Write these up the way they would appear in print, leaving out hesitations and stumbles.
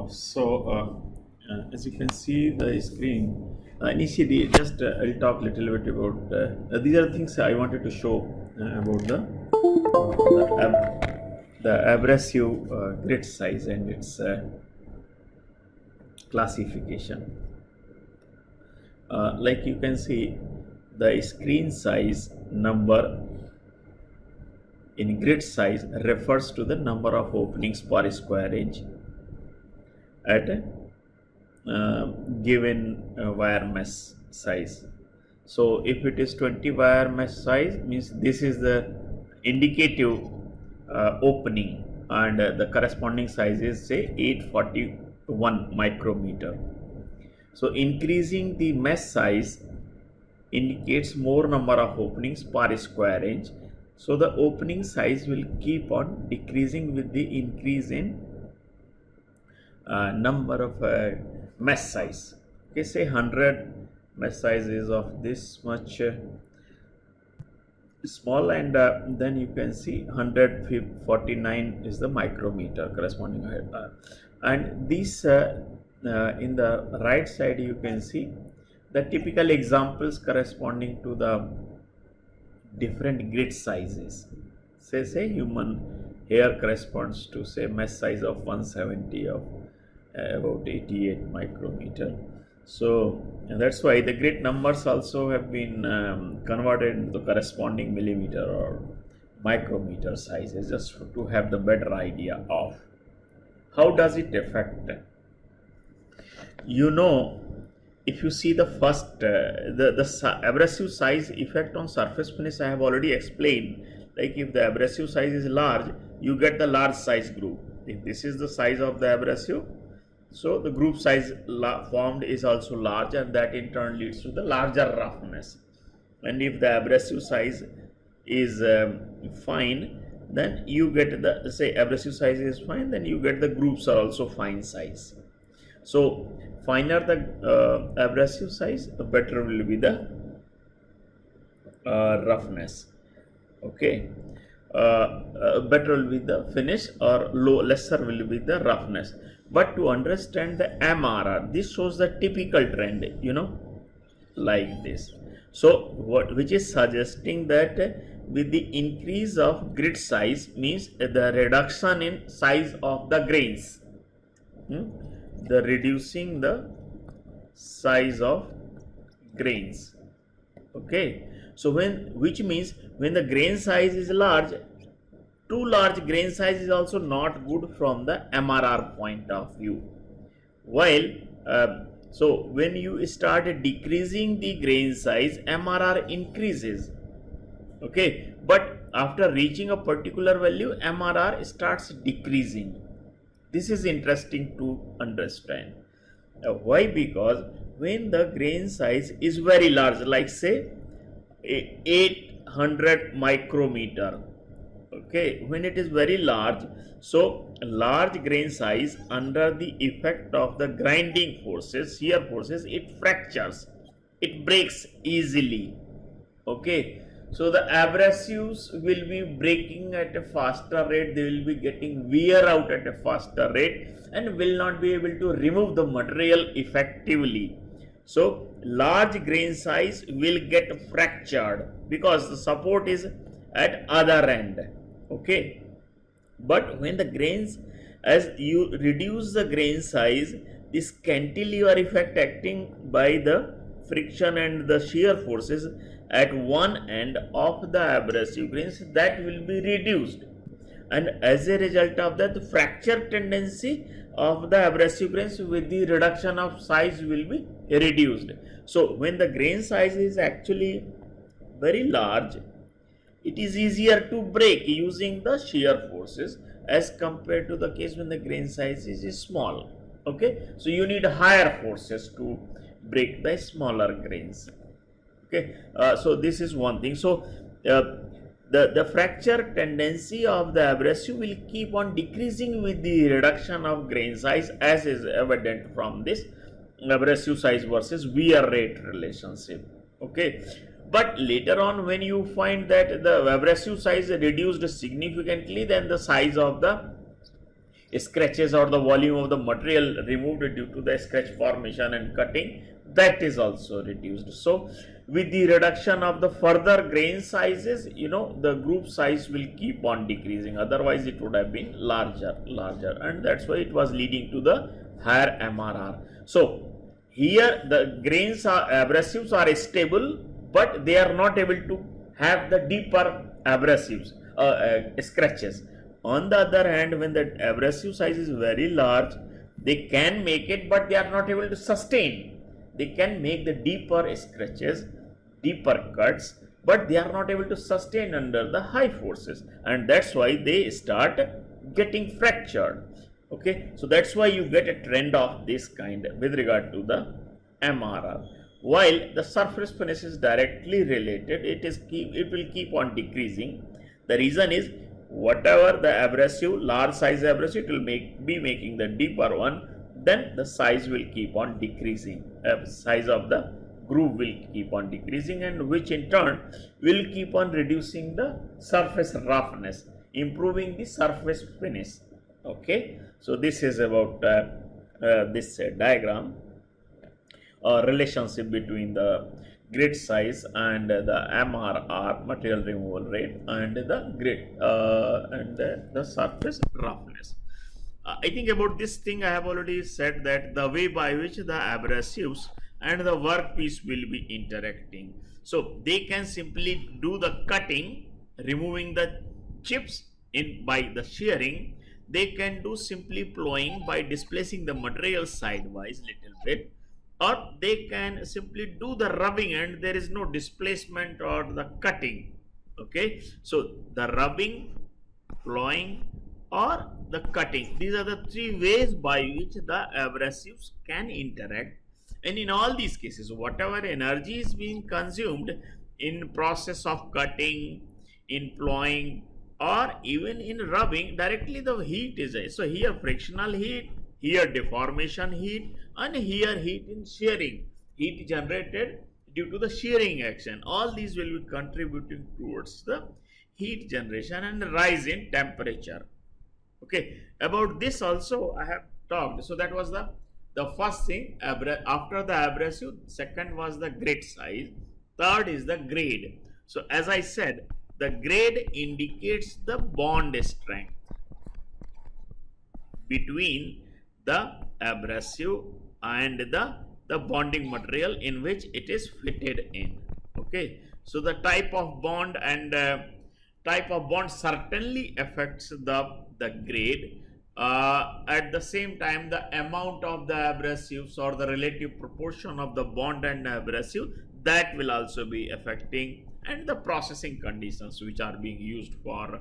As you can see the screen, initially just I'll talk a little bit about these are things I wanted to show about the abrasive grid size and its classification. Like you can see, the screen size number in grid size refers to the number of openings per square inch at a given wire mesh size. So if it is 20 wire mesh size, means this is the indicative opening, and the corresponding size is say 841 micrometer. So increasing the mesh size indicates more number of openings per square inch. So the opening size will keep on decreasing with the increase in number of mesh size. Okay, say 100 mesh size is of this much small, and then you can see 149 is the micrometer corresponding and this in the right side you can see the typical examples corresponding to the different grid sizes. Say human hair corresponds to say mesh size of 170 of about 88 micrometer. So that's why the grid numbers also have been converted into the corresponding millimeter or micrometer sizes, just to have the better idea of how does it affect. You know, if you see the first the abrasive size effect on surface finish, I have already explained. Like if the abrasive size is large, you get the large size groove. If this is the size of the abrasive, so the groove size formed is also large, and that in turn leads to the larger roughness. And if the abrasive size is fine, then you get the say abrasive size is fine, then you get the grooves are also fine size. So finer the abrasive size, the better will be the roughness. Okay, better will be the finish, or lesser will be the roughness. But to understand the MRR, this shows the typical trend, you know, like this. So which is suggesting that with the increase of grid size means the reduction in size of the grains. The reducing the size of grains. Okay, so which means when the grain size is large, too large grain size is also not good from the MRR point of view. While so when you start decreasing the grain size, MRR increases. Okay, but after reaching a particular value, MRR starts decreasing. This is interesting to understand. Why? Because when the grain size is very large, like say 800 micrometer, okay, when it is very large, so large grain size under the effect of the grinding forces, shear forces, it fractures, it breaks easily. Okay, so the abrasives will be breaking at a faster rate, they will be getting wear out at a faster rate, and will not be able to remove the material effectively. So large grain size will get fractured because the support is at other end. Okay, but when the grains, as you reduce the grain size, this cantilever effect acting by the friction and the shear forces at one end of the abrasive grains, that will be reduced, and as a result of that, the fracture tendency of the abrasive grains with the reduction of size will be reduced. So when the grain size is actually very large, it is easier to break using the shear forces as compared to the case when the grain size is small. Okay, so you need higher forces to break the smaller grains. Okay, so this is one thing. So the fracture tendency of the abrasive will keep on decreasing with the reduction of grain size, as is evident from this abrasive size versus wear rate relationship. Okay, but later on when you find that the abrasive size reduced significantly, then the size of the scratches or the volume of the material removed due to the scratch formation and cutting, that is also reduced. So with the reduction of the further grain sizes, the group size will keep on decreasing, otherwise it would have been larger, and that's why it was leading to the higher MRR. So here the grains are abrasives are stable, but they are not able to have the deeper abrasives scratches. On the other hand, when the abrasive size is very large, they can make it, but they are not able to sustain. They can make the deeper scratches, deeper cuts, but they are not able to sustain under the high forces, and that's why they start getting fractured. Okay, so that's why you get a trend of this kind with regard to the MRR. While the surface finish is directly related, it will keep on decreasing. The reason is, whatever the abrasive, large size abrasive, it will be making the deeper one, then the size will keep on decreasing. Size of the groove will keep on decreasing, and which in turn will keep on reducing the surface roughness, improving the surface finish. Okay, so this is about this diagram, relationship between the grid size and the MRR, material removal rate, and the grid and the surface roughness. I think about this thing I have already said, that the way by which the abrasives and the workpiece will be interacting. So they can simply do the cutting, removing the chips by the shearing. They can do simply plowing by displacing the material sidewise little bit, or they can simply do the rubbing and there is no displacement or the cutting. Okay, so the rubbing, plowing, or the cutting, these are the three ways by which the abrasives can interact. And in all these cases, whatever energy is being consumed in process of cutting, in plowing, or even in rubbing, directly the heat is there. So here frictional heat, here deformation heat, and here heat in shearing, heat generated due to the shearing action. All these will be contributing towards the heat generation and rise in temperature. Okay, about this also I have talked. So that was the first thing, after the abrasive. Second was the grid size. Third is the grade. So as I said, the grade indicates the bond strength between the abrasive and the bonding material in which it is fitted in. Okay, so the type of bond and type of bond certainly affects the grade. At the same time, the amount of the abrasives or the relative proportion of the bond and abrasive, that will also be affecting, and the processing conditions which are being used for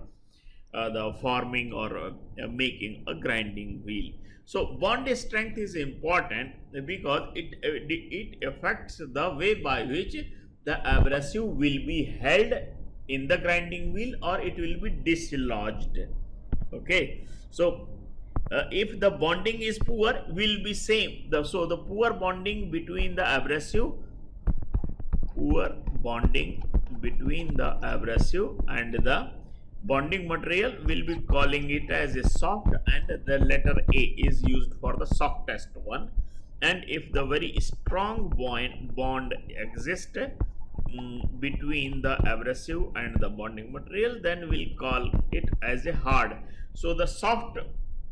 the forming or making a grinding wheel. So bond strength is important because it affects the way by which the abrasive will be held in the grinding wheel or it will be dislodged. Okay, so if the bonding is poor, will be same. So the poor bonding between the abrasive, and the bonding material, will be calling it as a soft, and the letter A is used for the softest one. And if the very strong bond exists between the abrasive and the bonding material, then we'll call it as a hard. So the soft,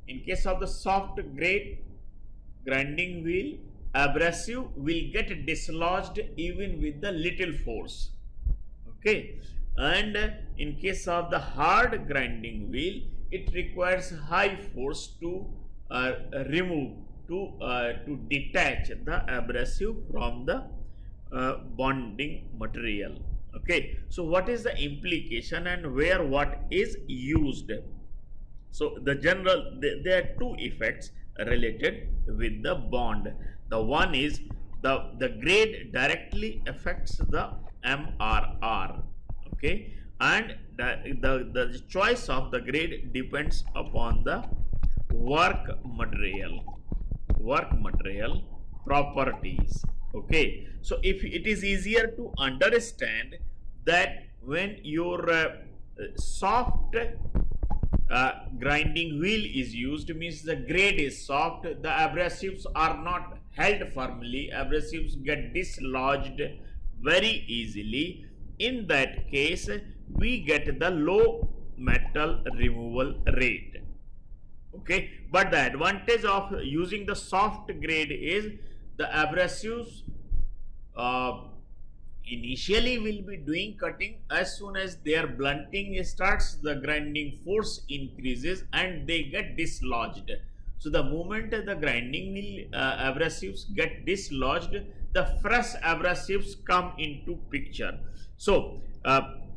in case of the soft grinding wheel, abrasive will get dislodged even with the little force. Okay, and in case of the hard grinding wheel, it requires high force to remove, to detach the abrasive from the bonding material. Okay, so what is the implication and where what is used? So the general, there are two effects related with the bond. The one is the grade directly affects the MRR. Okay, and the choice of the grade depends upon the work material properties. Okay, so if it is easier to understand that when your soft grinding wheel is used, means the grade is soft, the abrasives are not held firmly, abrasives get dislodged very easily. In that case, we get the low metal removal rate. Okay, but the advantage of using the soft grade is the abrasives uh, initially will be doing cutting. As soon as their blunting starts, the grinding force increases and they get dislodged. So the moment the grinding wheel abrasives get dislodged, the fresh abrasives come into picture. So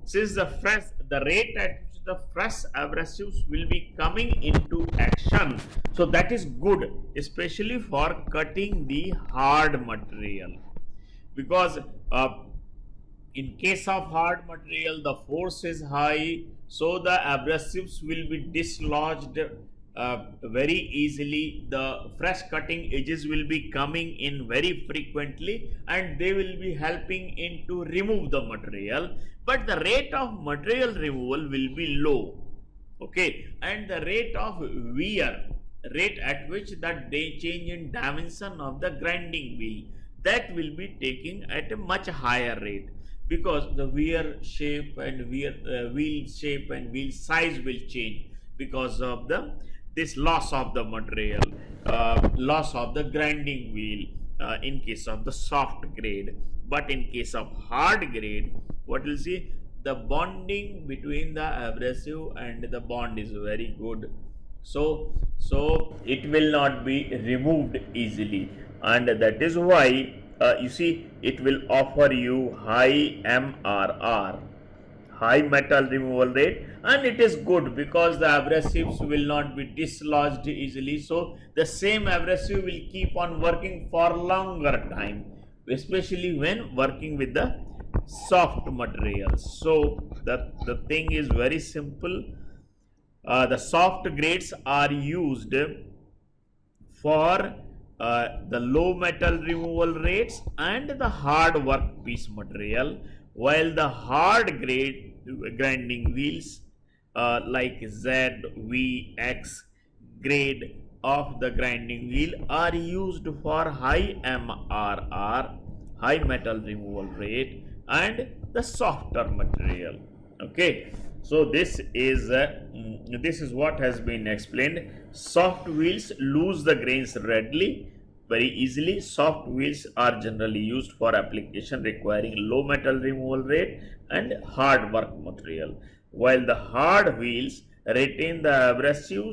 since the rate at which the fresh abrasives will be coming into action, so that is good, especially for cutting the hard material, because in case of hard material the force is high, so the abrasives will be dislodged very easily. The fresh cutting edges will be coming in very frequently and they will be helping in to remove the material, but the rate of material removal will be low. Okay, and the rate of wear, rate at which that they change in dimension of the grinding wheel, that will be taking at a much higher rate, because the wear shape and wheel shape and wheel size will change because of the this loss of the material, loss of the grinding wheel in case of the soft grade. But in case of hard grade, what you'll see, the bonding between the abrasive and the bond is very good, so it will not be removed easily, and that is why you see it will offer you high MRR, high metal removal rate, and it is good because the abrasives will not be dislodged easily, so the same abrasive will keep on working for longer time, especially when working with the soft materials. So the thing is very simple. The soft grades are used for the low metal removal rates and the hard workpiece material, while the hard grade grinding wheels like Z, V, X grade of the grinding wheel are used for high MRR, high metal removal rate, and the softer material. Okay, so this is what has been explained. Soft wheels lose the grains readily, very easily. Soft wheels are generally used for application requiring low metal removal rate and hard work material, while the hard wheels retain the abrasive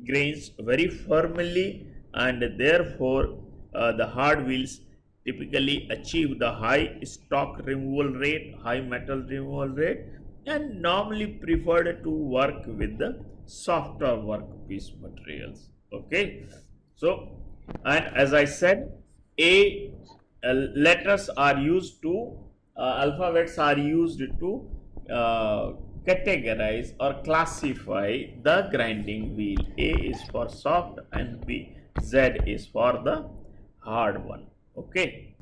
grains very firmly, and therefore the hard wheels typically achieve the high stock removal rate, high metal removal rate, and normally preferred to work with the softer workpiece materials. Okay, so, and as I said, a letters are used to alphabets are used to categorize or classify the grinding wheel. A is for soft and Z is for the hard one. Okay,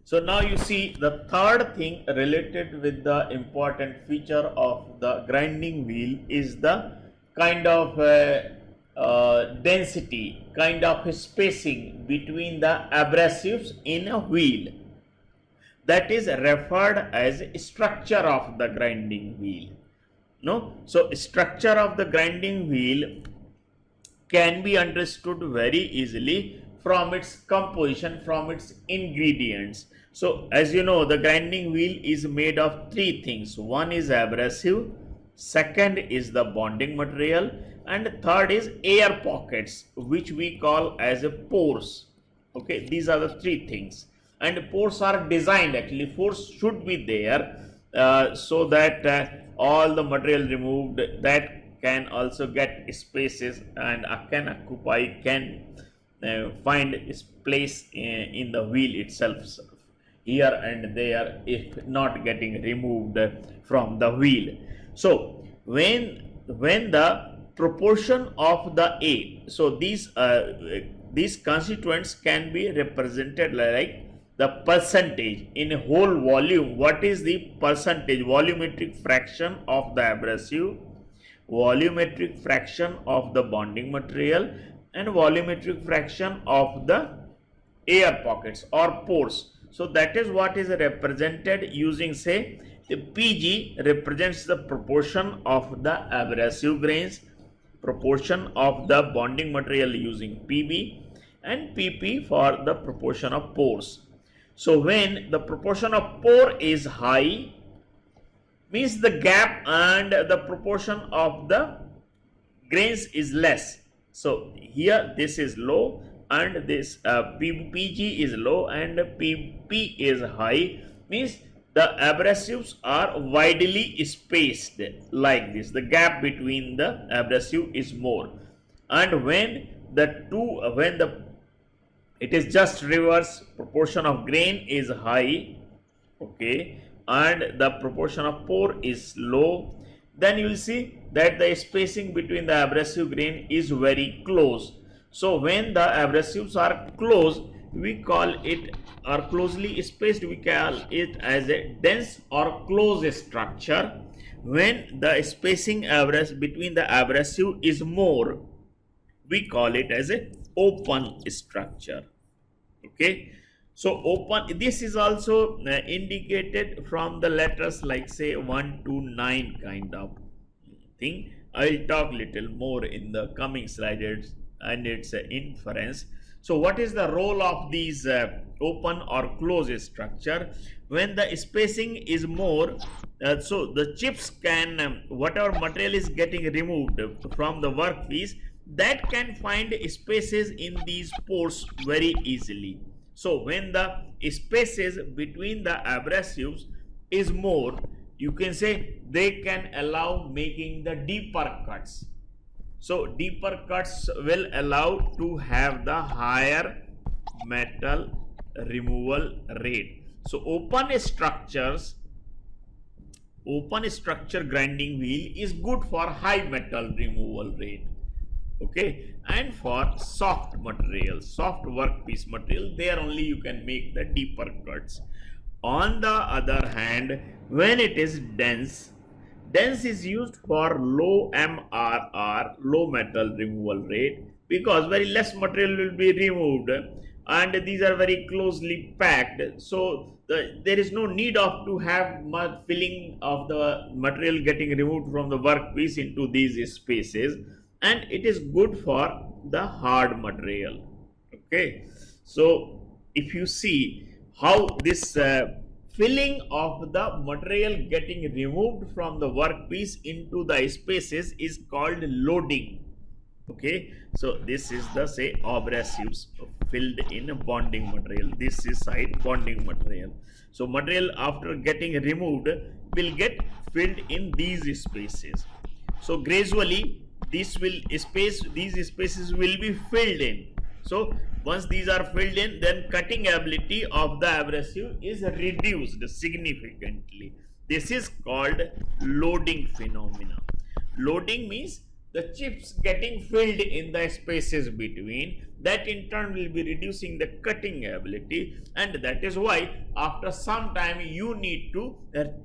so now you see the third thing related with the important feature of the grinding wheel is the kind of density, kind of spacing between the abrasives in a wheel. That is referred as structure of the grinding wheel. No, so structure of the grinding wheel can be understood very easily from its composition, from its ingredients. So as you know, the grinding wheel is made of three things. One is abrasive, second is the bonding material, and third is air pockets, which we call as a pores. Okay, these are the three things, and pores are designed, actually pores should be there so that all the material removed that can also get spaces and can occupy, can find its place in the wheel itself, here and there, if not getting removed from the wheel. So when the proportion of the A, so these constituents can be represented like the percentage in a whole volume. What is the percentage, volumetric fraction of the abrasive volumetric fraction of the bonding material and volumetric fraction of the air pockets or pores. So that is what is represented using, say, the Pg represents the proportion of the abrasive grains, proportion of the bonding material using Pb, and Pp for the proportion of pores. So when the proportion of pore is high, means the gap and the proportion of the grains is less. So here this is low and this Pg is low and Pp is high, means the abrasives are widely spaced like this. The gap between the abrasive is more. And when it is just reverse, proportion of grain is high, okay, and the proportion of pore is low, then you will see that the spacing between the abrasive grain is very close. So when the abrasives are close, we call it, or closely spaced, we call it as a dense or close structure. When the spacing between the abrasive is more, we call it as a open structure. Okay, so open, this is also indicated from the letters like say 1 to 9 kind of thing. I will talk little more in the coming slides and its inference. So what is the role of these open or closed structure? When the spacing is more, so the chips can, whatever material is getting removed from the workpiece, that can find spaces in these pores very easily. So when the spaces between the abrasives is more, you can say they can allow making the deeper cuts. So deeper cuts will allow to have the higher metal removal rate. So open structure grinding wheel is good for high metal removal rate. Okay, and for soft material, soft workpiece material, there only you can make the deeper cuts. On the other hand, when it is dense is used for low MRR, low metal removal rate, because very less material will be removed and these are very closely packed. So there is no need of to have much filling of the material getting removed from the workpiece into these spaces, and it is good for the hard material. Okay, so if you see how this filling of the material getting removed from the workpiece into the spaces is called loading. Okay, so this is the say abrasives filled in bonding material. This is side bonding material. So material after getting removed will get filled in these spaces. So gradually these spaces will be filled in. So once these are filled in, then cutting ability of the abrasive is reduced significantly. This is called loading phenomena. Loading means the chips getting filled in the spaces between, that in turn will be reducing the cutting ability, and that is why after some time you need to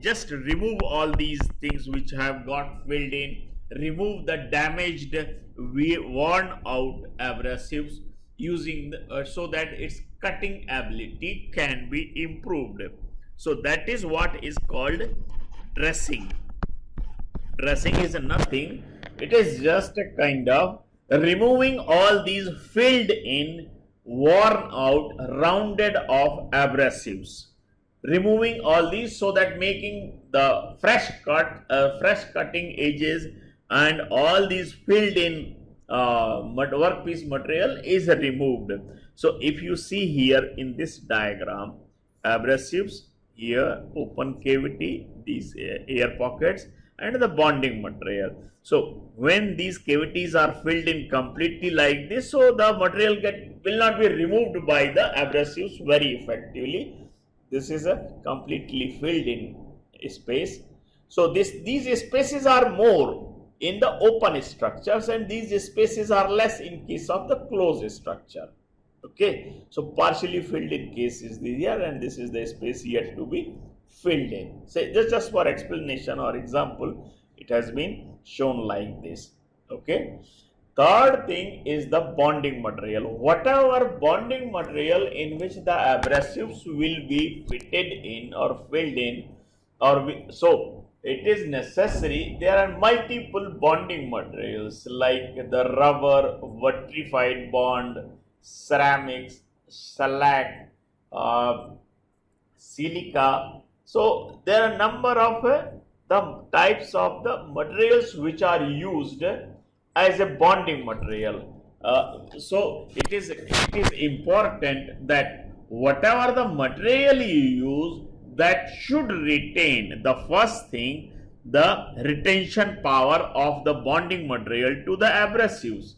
just remove all these things which have got filled in, remove the damaged, worn out abrasives using so that its cutting ability can be improved. So that is what is called dressing. Dressing is nothing, it is just a kind of removing all these filled in, worn out, rounded off abrasives, removing all these so that making the fresh cutting edges and all these filled in workpiece material is removed. So if you see here in this diagram, abrasives, here open cavity, these air pockets, and the bonding material. So when these cavities are filled in completely like this, so the material will not be removed by the abrasives very effectively. This is a completely filled in space. So these spaces are more in the open structures and these spaces are less in case of the closed structure. Okay, so partially filled in case is here, and this is the space yet to be filled in. Say just for explanation or example, It has been shown like this. Okay. Third thing is the bonding material. Whatever bonding material in which the abrasives will be fitted in or filled in, so it is necessary. There are multiple bonding materials like the rubber, vitrified bond, ceramics, shellac, uh, silica. So there are a number of the types of the materials which are used as a bonding material. So it is important that whatever the material you use, that should retain the first thing, the retention power of the bonding material to the abrasives,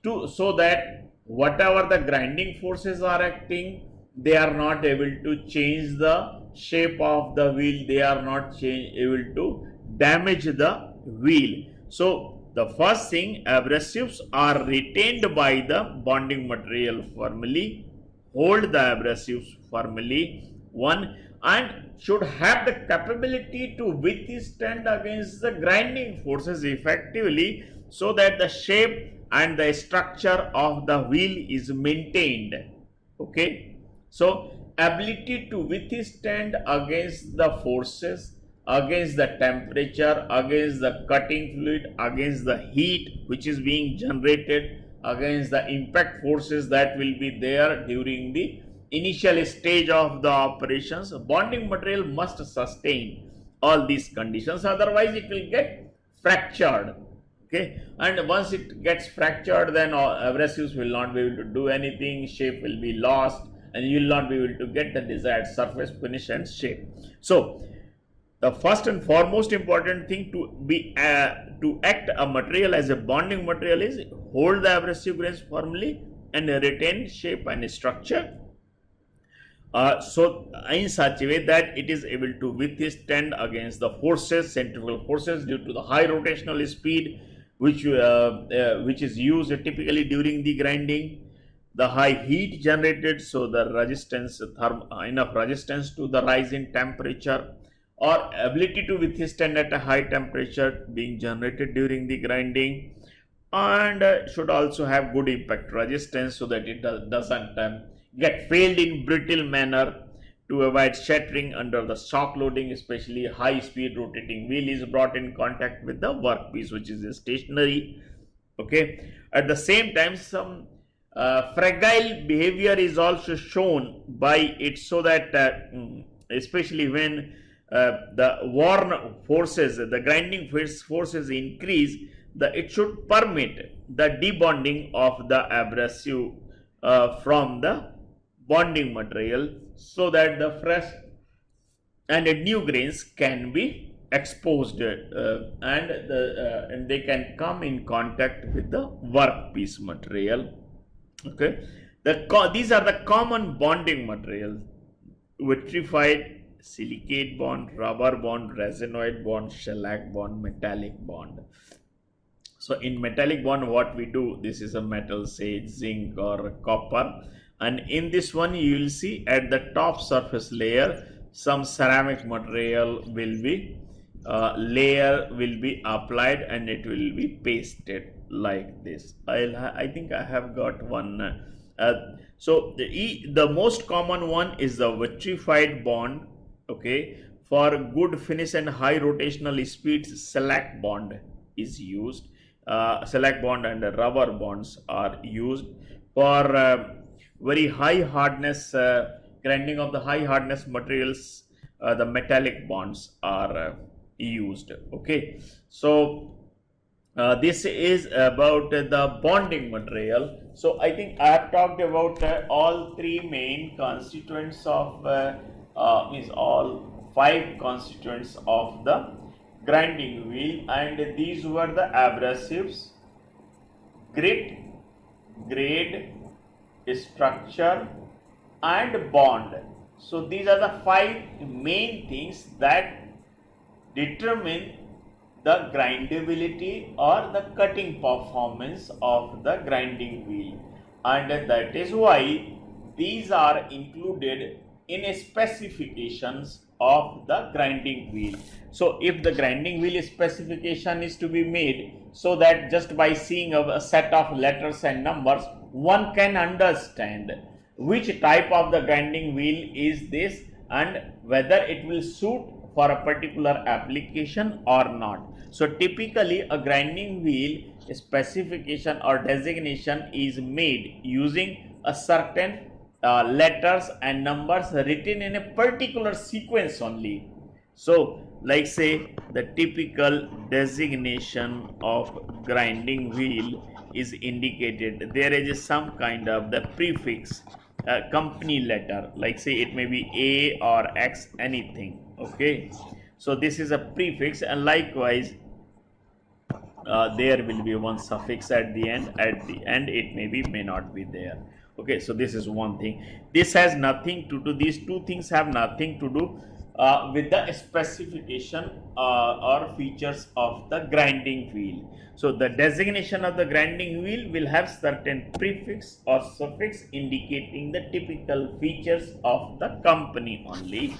to so that whatever the grinding forces are acting, they are not able to change the shape of the wheel, they are not able to damage the wheel. So the first thing, abrasives are retained by the bonding material firmly, hold the abrasives firmly, one, and should have the capability to withstand against the grinding forces effectively, so that the shape and the structure of the wheel is maintained. Okay. So ability to withstand against the forces, against the temperature, against the cutting fluid, against the heat which is being generated, against the impact forces that will be there during the initial stage of the operations. Bonding material must sustain all these conditions, otherwise it will get fractured. Okay, and once it gets fractured, then abrasives will not be able to do anything, shape will be lost, and you will not be able to get the desired surface finish and shape. So the first and foremost important thing to act a material as a bonding material is hold the abrasive grains firmly and retain shape and structure. So in such a way that it is able to withstand against the forces, centrifugal forces, due to the high rotational speed which is used typically during the grinding, the high heat generated, so the resistance, enough resistance to the rise in temperature, or ability to withstand at a high temperature being generated during the grinding, and should also have good impact resistance, so that it doesn't get failed in brittle manner, to avoid shattering under the shock loading, especially high speed rotating wheel is brought in contact with the workpiece which is stationary. Okay. At the same time, some fragile behavior is also shown by it, so that especially when the worn forces, the grinding forces increase, it should permit the debonding of the abrasive from the bonding material, so that the fresh and new grains can be exposed, and they can come in contact with the workpiece material. Okay, these are the common bonding materials: vitrified, silicate bond, rubber bond, resinoid bond, shellac bond, metallic bond. So in metallic bond, what we do, this is a metal, say zinc or copper, and in this one you will see at the top surface layer some ceramic material will be applied, and it will be pasted like this. I think I have got one. So the most common one is the vitrified bond. Okay, for good finish and high rotational speeds, shellac bond is used. Shellac bond and rubber bonds are used. For very high hardness, grinding of the high hardness materials, the metallic bonds are used. Okay, so this is about the bonding material. So I think I have talked about all three main constituents of means all five constituents of the grinding wheel, and these were the abrasives, grit, grade, structure, and bond. So these are the five main things that determine the grindability or the cutting performance of the grinding wheel, and that is why these are included in specifications of the grinding wheel. So if the grinding wheel specification is to be made, so that just by seeing a set of letters and numbers, one can understand which type of the grinding wheel is this and whether it will suit for a particular application or not. So typically a grinding wheel specification or designation is made using a certain letters and numbers written in a particular sequence only. So like say the typical designation of grinding wheel is indicated. There is some kind of the prefix company letter, like say it may be A or X, anything. Okay, so this is a prefix, and likewise there will be one suffix at the end. At the end it may not be there. Okay, so this is one thing. This has nothing to do, these two things have nothing to do with the specification or features of the grinding wheel. So the designation of the grinding wheel will have certain prefix or suffix indicating the typical features of the company only.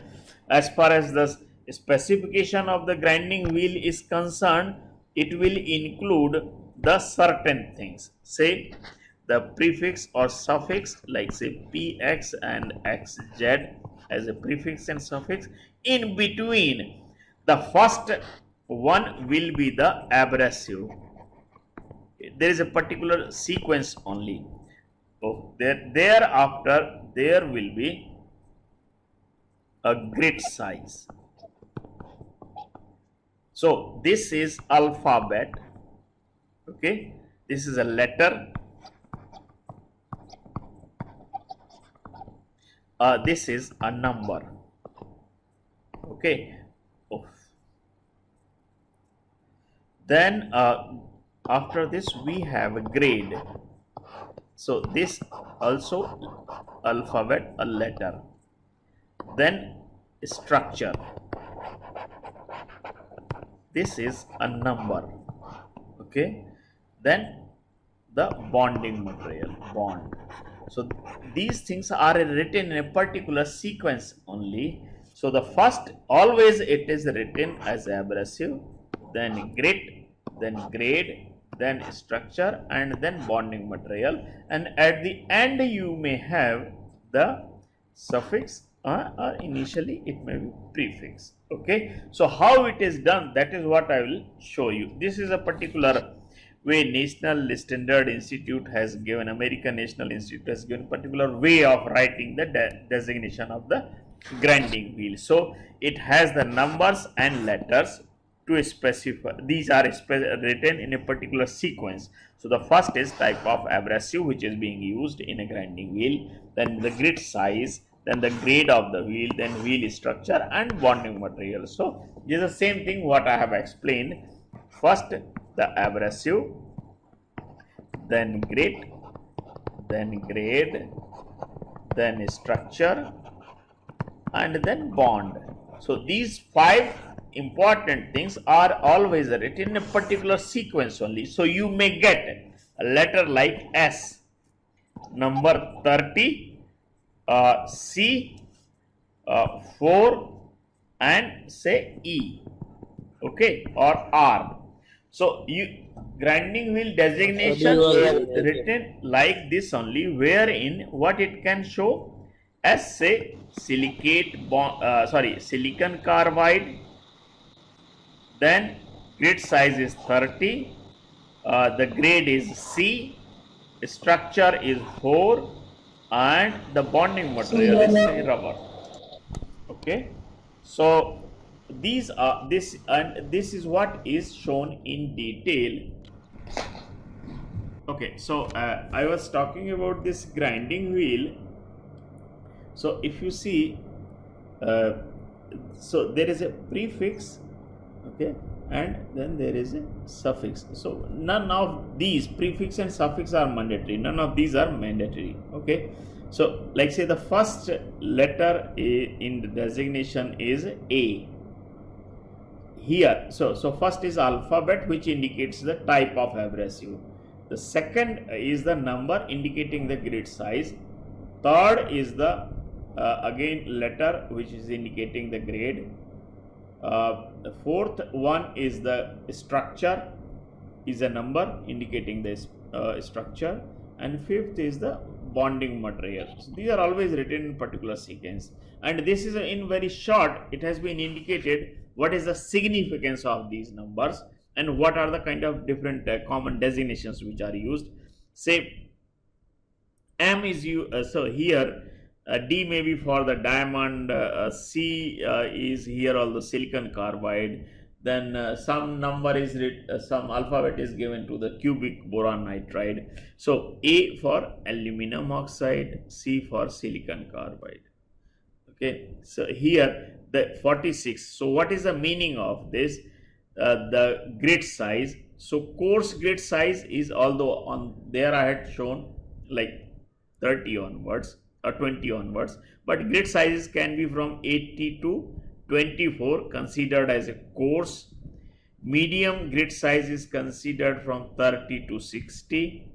As far as the specification of the grinding wheel is concerned, it will include the certain things. Say the prefix or suffix, like say px and xz as a prefix and suffix. In between, the first one will be the abrasive. There is a particular sequence only. So thereafter there will be a grid size. So this is alphabet. Okay, this is a letter. This is a number. Okay. Then after this we have a grade. So this also alphabet, a letter. Then structure. This is a number. Okay. Then the bonding material, bond. So these things are written in a particular sequence only. So the first, always it is written as abrasive, then grit, then grade, then structure, and then bonding material, and at the end you may have the suffix or initially it may be prefix. Okay, so how it is done, that is what I will show you. This is a particular way National Standard Institute has given, American National Institute has given particular way of writing the designation of the grinding wheel. So it has the numbers and letters to specify. These are written in a particular sequence. So the first is type of abrasive which is being used in a grinding wheel, then the grit size, then the grade of the wheel, then wheel structure and bonding material. So this is the same thing what I have explained. First the abrasive, then grit, then grade, then structure, and then bond. So these 5 important things are always written in a particular sequence only. So you may get a letter like S, number 30, C, 4, and say E, okay, or R. So grinding wheel designation is written like this only, wherein what it can show as say silicon carbide, then grit size is 30, the grade is C, structure is 4, and the bonding material is say rubber. Okay, so these are this, and this is what is shown in detail. Okay, so I was talking about this grinding wheel. So if you see, so there is a prefix, okay, and then there is a suffix. So none of these prefix and suffix are mandatory, none of these are mandatory. Okay, so like say the first letter in the designation is A here. So first is alphabet, which indicates the type of abrasive. The second is the number indicating the grid size. Third is the again letter which is indicating the grade. The fourth one is the structure, is a number indicating this structure, and fifth is the bonding material. So these are always written in particular sequence, and this is in very short. It has been indicated what is the significance of these numbers and what are the kind of different common designations which are used. Say M is you. So here D may be for the diamond, C is here all the silicon carbide. Then some number is some alphabet is given to the cubic boron nitride. So A for aluminum oxide, C for silicon carbide. Okay, so here the 46. So what is the meaning of this? The grid size. So coarse grid size is, although on there I had shown like 30 onwards or 20 onwards, but grid sizes can be from 80 to 24 considered as a coarse. Medium grid size is considered from 30 to 60.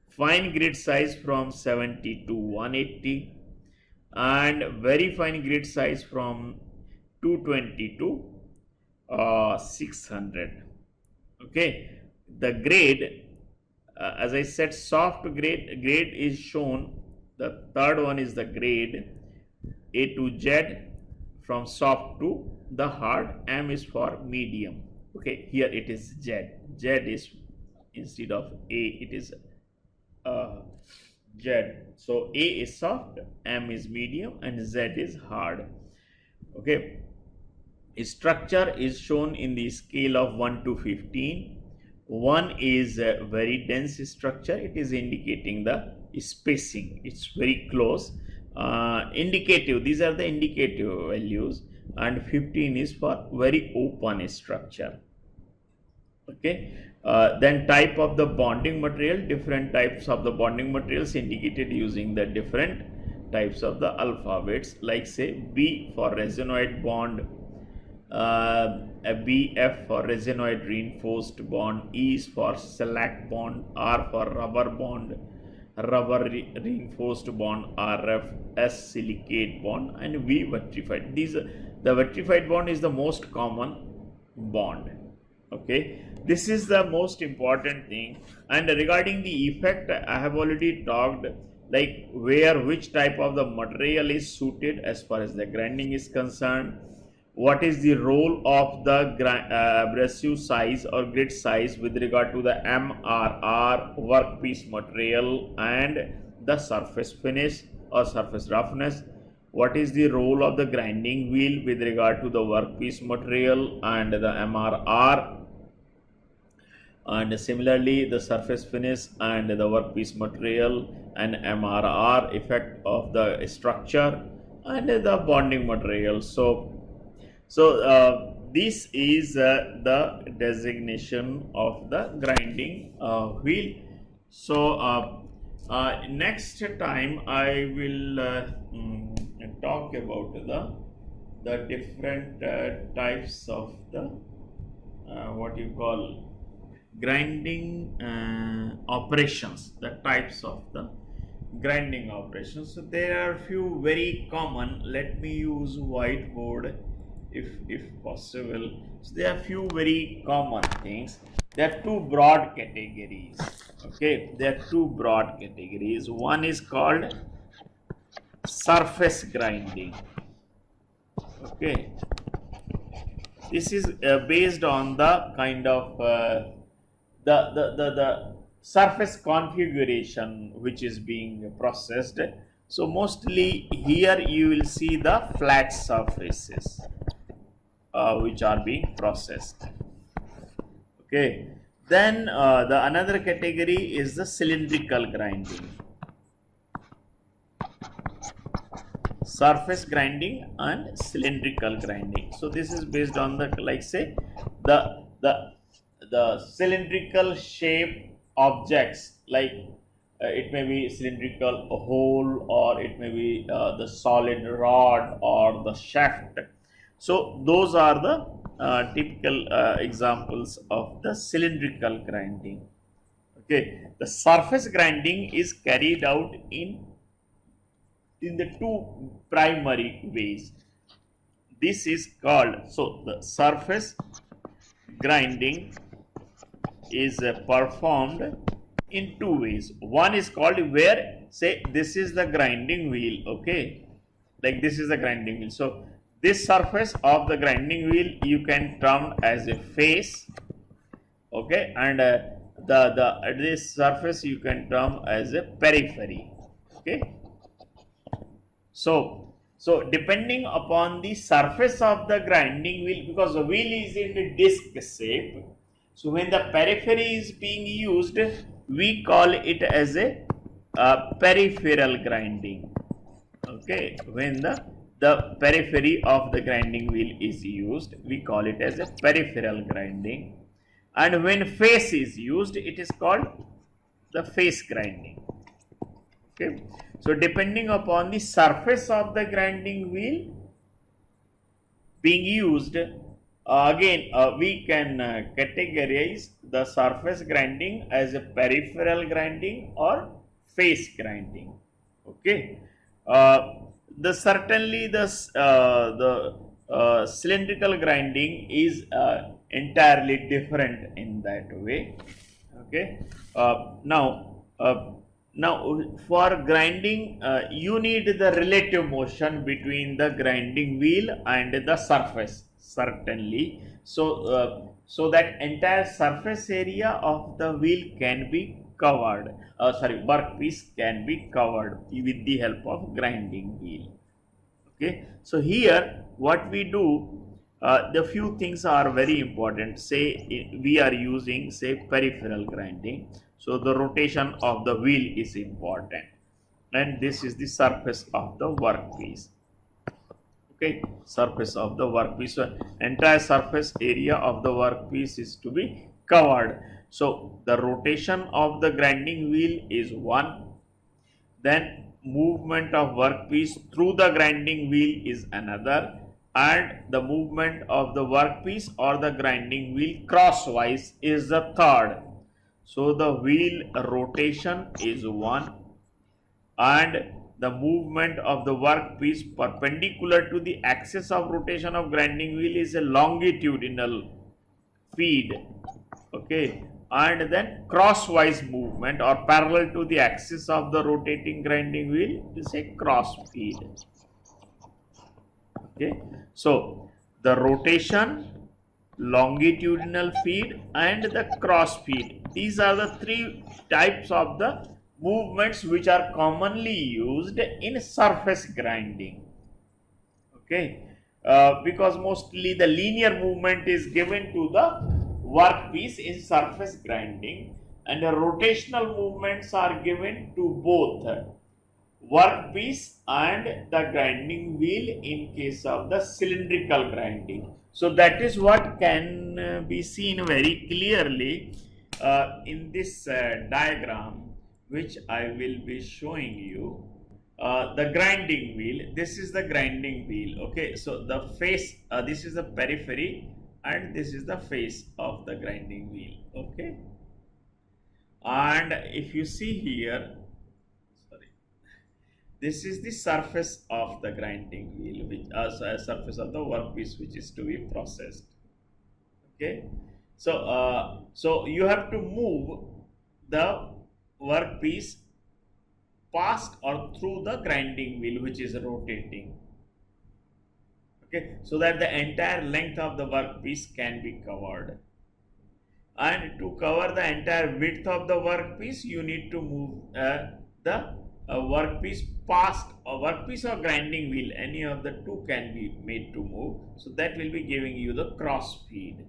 Fine grid size from 70 to 180, and very fine grid size from 220 to 600. Okay, the grade, as I said, soft grade is shown. The third one is the grade A to Z, from soft to the hard. M is for medium. Okay, here it is Z. Z is, instead of A, it is Z. So A is soft, M is medium, and Z is hard. Okay, structure is shown in the scale of 1 to 15. 1 is a very dense structure. It is indicating the spacing. It's very close. Indicative, these are the indicative values, and 15 is for very open structure. Okay, then type of the bonding material, different types of the bonding materials indicated using the different types of the alphabets, like say B for resinoid bond, a BF for resinoid reinforced bond, E is for shellac bond, R for rubber bond, rubber reinforced bond, RF, S silicate bond, and V vitrified. The vitrified bond is the most common bond. Okay, this is the most important thing. And regarding the effect, I have already talked, like which type of the material is suited as far as the grinding is concerned. What is the role of the abrasive size or grit size with regard to the MRR, workpiece material, and the surface finish or surface roughness? What is the role of the grinding wheel with regard to the workpiece material and the MRR? And similarly, the surface finish and the workpiece material and MRR, effect of the structure and the bonding material. So this is the designation of the grinding wheel. So next time I will talk about the different types of the what you call grinding operations, the types of the grinding operations. So there are few very common. Let me use whiteboard if possible. So there are few very common things. There are two broad categories. Okay, there are two broad categories. One is called surface grinding. Okay, this is based on the kind of the surface configuration which is being processed. So mostly here you will see the flat surfaces which are being processed. Okay, then the another category is the cylindrical grinding, surface grinding and cylindrical grinding. So this is based on the, like say, the cylindrical shape objects, like it may be cylindrical hole, or it may be the solid rod or the shaft. So those are the typical examples of the cylindrical grinding. Okay, the surface grinding is carried out in in the two primary ways. This is called, so the surface grinding is performed in two ways. One is called where, say, this is the grinding wheel, okay, like this is the grinding wheel. So this surface of the grinding wheel you can term as a face, okay, and the this surface you can term as a periphery, okay. So depending upon the surface of the grinding wheel, because the wheel is in the disc shape, so when the periphery is being used, we call it as a peripheral grinding, okay. When the periphery of the grinding wheel is used, we call it as a peripheral grinding, and when face is used, it is called the face grinding, okay. So depending upon the surface of the grinding wheel being used, again we can categorize the surface grinding as a peripheral grinding or face grinding, okay. The certainly the cylindrical grinding is entirely different in that way, okay. Now for grinding, you need the relative motion between the grinding wheel and the surface, certainly. So that entire surface area of the wheel can be covered, workpiece can be covered with the help of grinding wheel, okay. So here what we do, the few things are very important. Say we are using, say, peripheral grinding, so the rotation of the wheel is important, and this is the surface of the workpiece, okay, surface of the workpiece. So entire surface area of the workpiece is to be covered. So the rotation of the grinding wheel is one, then movement of workpiece through the grinding wheel is another, and the movement of the workpiece or the grinding wheel crosswise is the third. So the wheel rotation is one, and the movement of the workpiece perpendicular to the axis of rotation of grinding wheel is a longitudinal feed, okay, and then crosswise movement or parallel to the axis of the rotating grinding wheel is a cross feed, okay. So the rotation, longitudinal feed, and the cross feed, these are the three types of the movements which are commonly used in surface grinding, okay. Because mostly the linear movement is given to the workpiece in surface grinding, and the rotational movements are given to both workpiece and the grinding wheel in case of the cylindrical grinding. So that is what can be seen very clearly in this diagram, which I will be showing you. The grinding wheel, this is the grinding wheel, okay. So the face, this is the periphery, and this is the face of the grinding wheel, okay. And if you see here, this is the surface of the grinding wheel, which is a surface of the workpiece which is to be processed, okay. So you have to move the workpiece past or through the grinding wheel which is rotating, okay, so that the entire length of the workpiece can be covered. And to cover the entire width of the workpiece, you need to move the workpiece past a workpiece or grinding wheel, any of the two can be made to move, so that will be giving you the cross feed,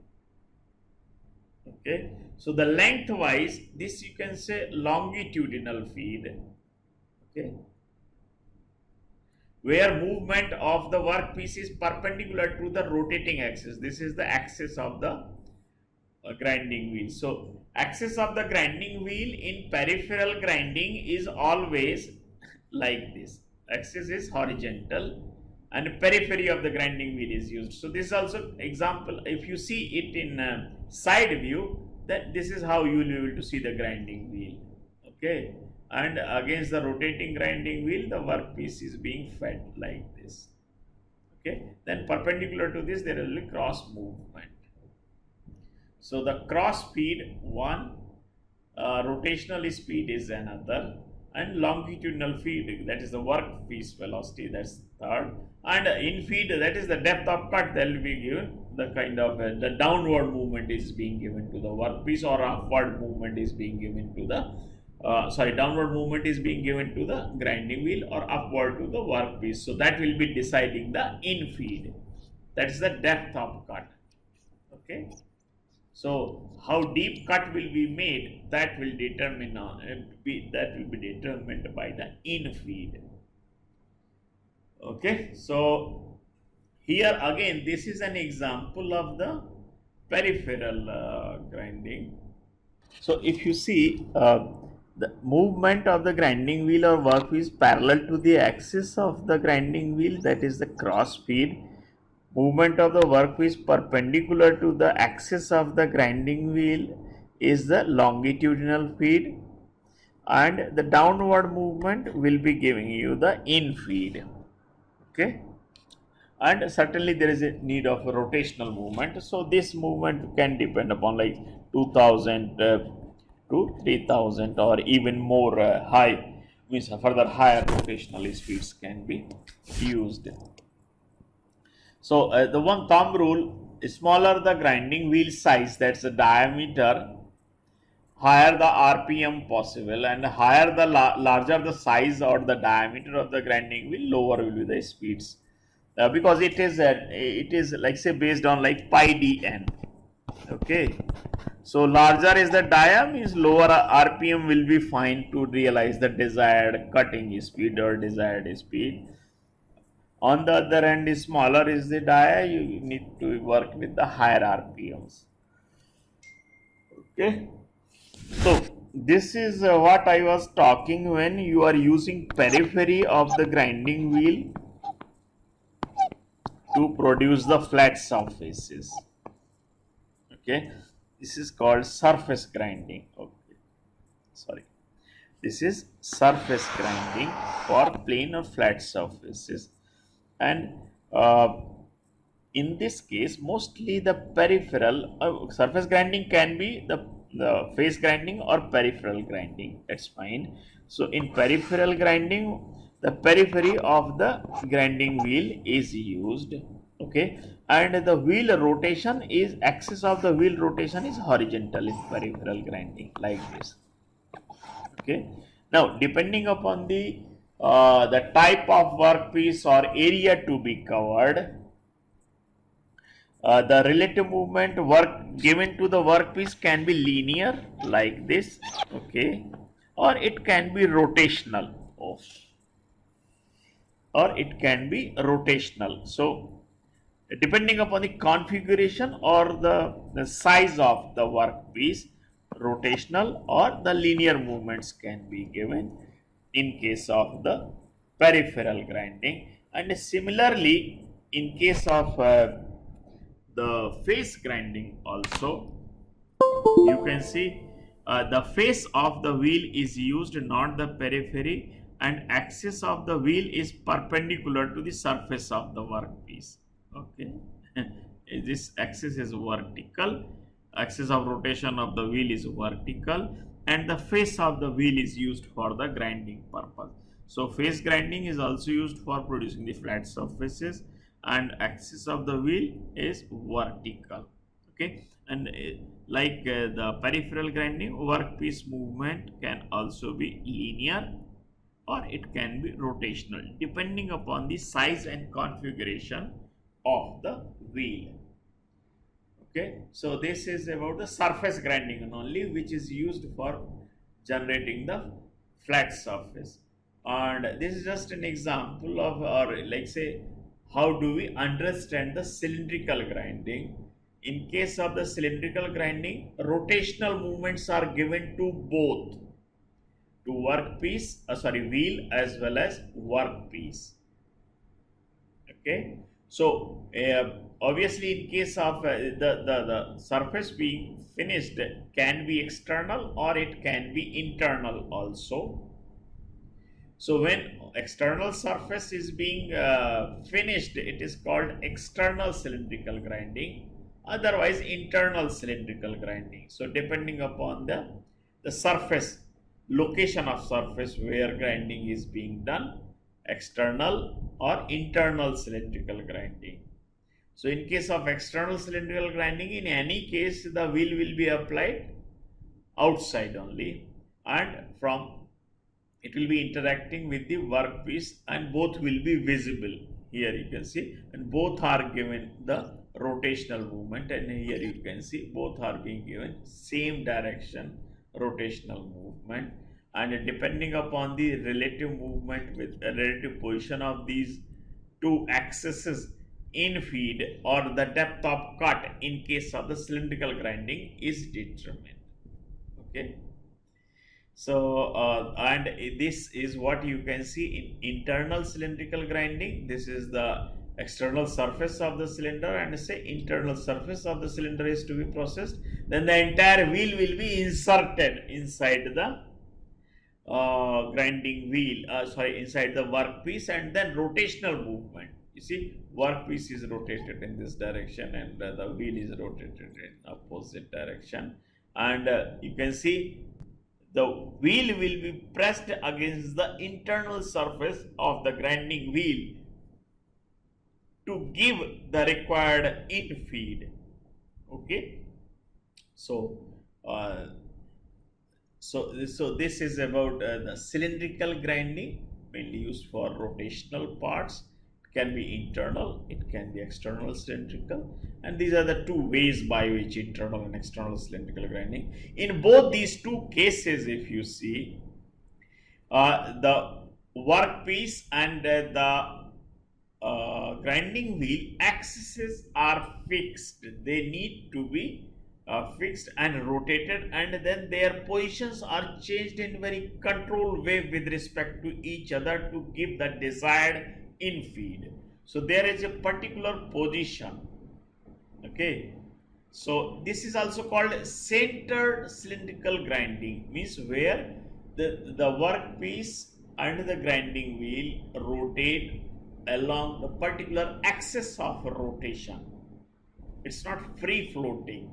okay. So the lengthwise, this you can say longitudinal feed, okay, where movement of the workpiece is perpendicular to the rotating axis. This is the axis of the grinding wheel. So axis of the grinding wheel in peripheral grinding is always like this. Axis is horizontal and periphery of the grinding wheel is used. So this is also example, if you see it in side view, that this is how you will be able to see the grinding wheel, okay. and against the rotating grinding wheel the workpiece is being fed like this. Okay, then perpendicular to this there will be cross movement. So the cross speed one, rotational speed is another, and longitudinal feed, that is the workpiece velocity, that's third, and in feed, that is the depth of cut, that will be given the kind of the downward movement is being given to the workpiece, or upward movement is being given to the downward movement is being given to the grinding wheel, or upward to the workpiece. So that will be deciding the in feed, that is the depth of cut. Okay, so how deep cut will be made, that will determine that will be determined by the in feed. Okay, so here again this is an example of the peripheral grinding. So if you see the movement of the grinding wheel or workpiece parallel to the axis of the grinding wheel, that is the cross feed. Movement of the workpiece perpendicular to the axis of the grinding wheel is the longitudinal feed, and the downward movement will be giving you the in feed. Okay, and certainly there is a need of a rotational movement, so this movement can depend upon like 2000 to 3000 or even more high, means further higher rotational speeds can be used. So the one thumb rule, smaller the grinding wheel size, that's the diameter, higher the RPM possible, and higher the larger the size or the diameter of the grinding wheel, lower will be the speeds, because it is like say based on like pi dn. Okay, so larger is the dia, means lower RPM will be fine to realize the desired cutting speed or desired speed. On the other hand, smaller is the dia, you need to work with the higher RPMs. Okay, so this is what I was talking when you are using periphery of the grinding wheel to produce the flat surfaces. Okay, this is called surface grinding. Okay, sorry, this is surface grinding for plane or flat surfaces. And in this case, mostly the peripheral surface grinding can be the face grinding or peripheral grinding, that's fine. So in peripheral grinding, the periphery of the grinding wheel is used. Okay, and the wheel rotation is, axis of the wheel rotation is horizontal in peripheral grinding, like this. Okay, now depending upon the type of workpiece or area to be covered, the relative movement work given to the workpiece can be linear like this. Okay, or it can be rotational, or it can be rotational. So depending upon the configuration or the size of the workpiece, rotational or the linear movements can be given in case of the peripheral grinding. And similarly, in case of the face grinding also, you can see the face of the wheel is used, not the periphery, and axis of the wheel is perpendicular to the surface of the workpiece. Okay, this axis is vertical, axis of rotation of the wheel is vertical, and the face of the wheel is used for the grinding purpose. So face grinding is also used for producing the flat surfaces, and axis of the wheel is vertical. Okay, and like the peripheral grinding, workpiece movement can also be linear or it can be rotational depending upon the size and configuration of the wheel. Okay, so this is about the surface grinding only, which is used for generating the flat surface. And this is just an example of, or like say, how do we understand the cylindrical grinding. In case of the cylindrical grinding, rotational movements are given to both, to wheel as well as workpiece. Okay, so obviously in case of the surface being finished can be external or it can be internal also. So when external surface is being finished, it is called external cylindrical grinding, otherwise internal cylindrical grinding. So depending upon the surface, location of surface where grinding is being done, external or internal cylindrical grinding. So in case of external cylindrical grinding, in any case the wheel will be applied outside only, and from it will be interacting with the workpiece, and both will be visible. Here you can see, and both are given the rotational movement, and here you can see both are being given same direction rotational movement, and depending upon the relative movement with the relative position of these two axes in feed, or the depth of cut in case of the cylindrical grinding is determined. Okay. So and this is what you can see in internal cylindrical grinding. This is the external surface of the cylinder, and say internal surface of the cylinder is to be processed, then the entire wheel will be inserted inside the grinding wheel, inside the workpiece, and then rotational movement. You see, workpiece is rotated in this direction, and the wheel is rotated in opposite direction, and you can see the wheel will be pressed against the internal surface of the grinding wheel to give the required in feed. Okay, so so this is about the cylindrical grinding, mainly used for rotational parts. It can be internal, it can be external cylindrical, and these are the two ways by which internal and external cylindrical grinding. In both these two cases, if you see, the workpiece and the grinding wheel axes are fixed. They need to be fixed and rotated, and then their positions are changed in very controlled way with respect to each other to give the desired in feed. So there is a particular position. Okay, so this is also called centered cylindrical grinding, means where the workpiece and the grinding wheel rotate along the particular axis of rotation. It's not free floating,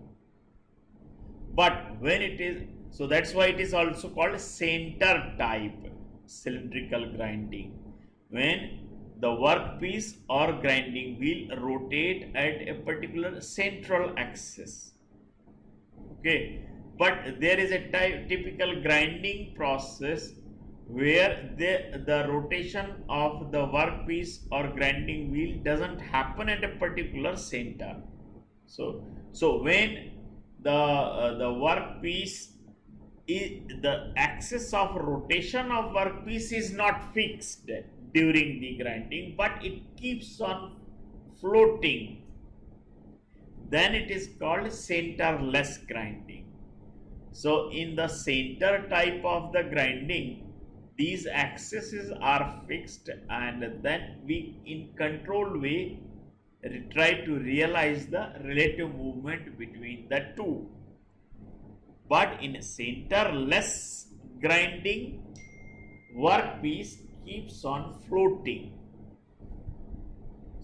but when it is, so that's why it is also called center type cylindrical grinding, when the workpiece or grinding wheel rotate at a particular central axis. Okay, but there is a typical grinding process where the rotation of the workpiece or grinding wheel doesn't happen at a particular center. So when the workpiece is, the axis of rotation of workpiece is not fixed during the grinding, but it keeps on floating, then it is called centerless grinding. So in the center type of the grinding, these axes are fixed, and then we in controlled way try to realize the relative movement between the two. But in a centerless grinding, workpiece keeps on floating.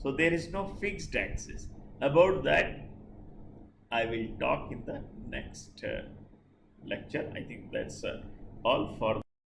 So there is no fixed axis. About that, I will talk in the next lecture. I think that's all for